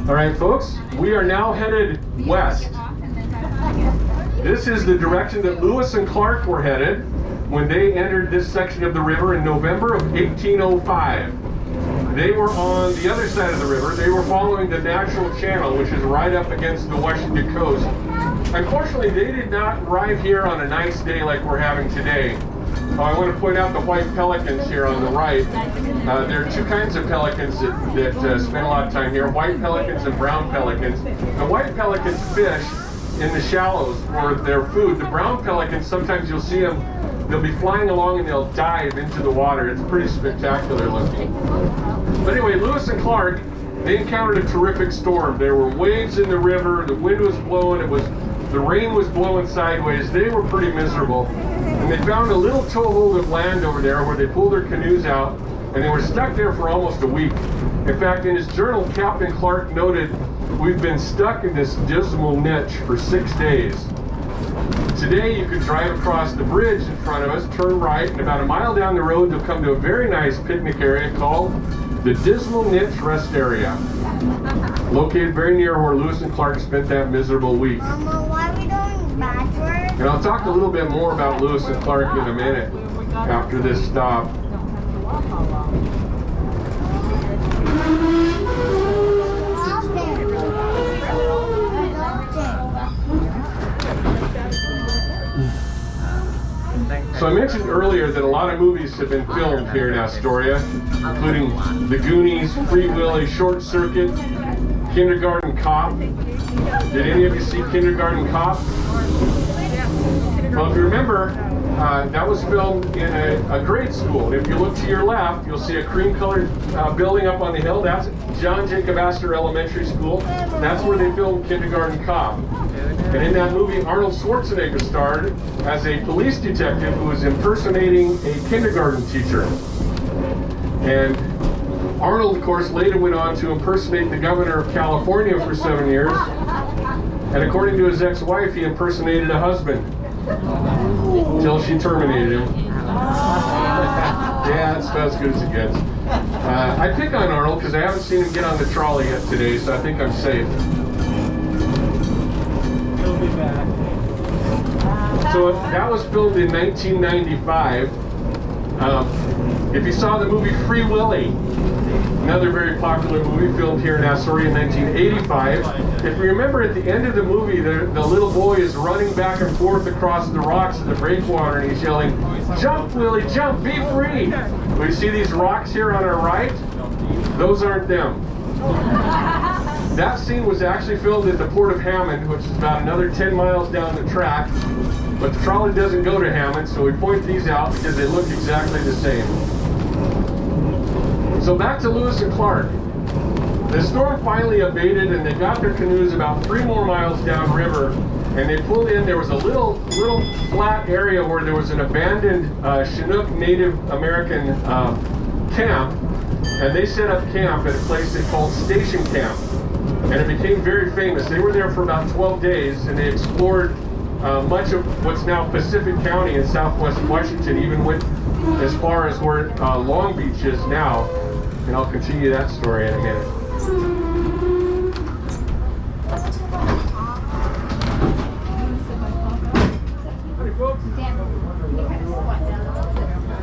All right, folks, we are now headed west. This is the direction that Lewis and Clark were headed when they entered this section of the river in November of 1805. They were on the other side of the river. They were following the natural channel, which is right up against the Washington coast. Unfortunately, they did not arrive here on a nice day like we're having today. I want to point out the white pelicans here on the right. There are two kinds of pelicans that spend a lot of time here, white pelicans and brown pelicans. The white pelicans fish in the shallows for their food. The brown pelicans, sometimes you'll see them, they'll be flying along and they'll dive into the water. It's pretty spectacular looking. But anyway, Lewis and Clark, they encountered a terrific storm. There were waves in the river, the wind was blowing, the rain was blowing sideways. They were pretty miserable. And they found a little toehold of land over there where they pulled their canoes out, and they were stuck there for almost a week. In fact, in his journal, Captain Clark noted, "We've been stuck in this dismal niche for 6 days. Today you could drive across the bridge in front of us, turn right, and about a mile down the road you'll come to a very nice picnic area called the Dismal Niche Rest Area, located very near where Lewis and Clark spent that miserable week." Mama, why are we going backwards? And I'll talk a little bit more about Lewis and Clark in a minute after this stop. So I mentioned earlier that a lot of movies have been filmed here in Astoria, including The Goonies, Free Willy, Short Circuit, Kindergarten Cop. Did any of you see Kindergarten Cop? Well, if you remember, that was filmed in a grade school. If you look to your left, you'll see a cream-colored building up on the hill. That's John Jacob Astor Elementary School. That's where they filmed Kindergarten Cop. And in that movie, Arnold Schwarzenegger starred as a police detective who was impersonating a kindergarten teacher. And Arnold, of course, later went on to impersonate the governor of California for 7 years. And according to his ex-wife, he impersonated a husband until she terminated him. Yeah, that's about as good as it gets. I pick on Arnold because I haven't seen him get on the trolley yet today, so I think I'm safe. He'll be back. So that was filmed in 1995. If you saw the movie Free Willy, another very popular movie filmed here in Astoria in 1985. If you remember at the end of the movie, the little boy is running back and forth across the rocks of the breakwater and he's yelling, "Jump, Willie, jump, be free!" We see these rocks here on our right? Those aren't them. That scene was actually filmed at the Port of Hammond, which is about another 10 miles down the track. But the trolley doesn't go to Hammond, so we point these out because they look exactly the same. So back to Lewis and Clark. The storm finally abated and they got their canoes about 3 more miles downriver, and they pulled in. There was a little flat area where there was an abandoned Chinook Native American camp, and they set up camp at a place they called Station Camp. And it became very famous. They were there for about 12 days and they explored much of what's now Pacific County in southwest Washington, even went as far as where Long Beach is now. And I'll continue that story in a minute.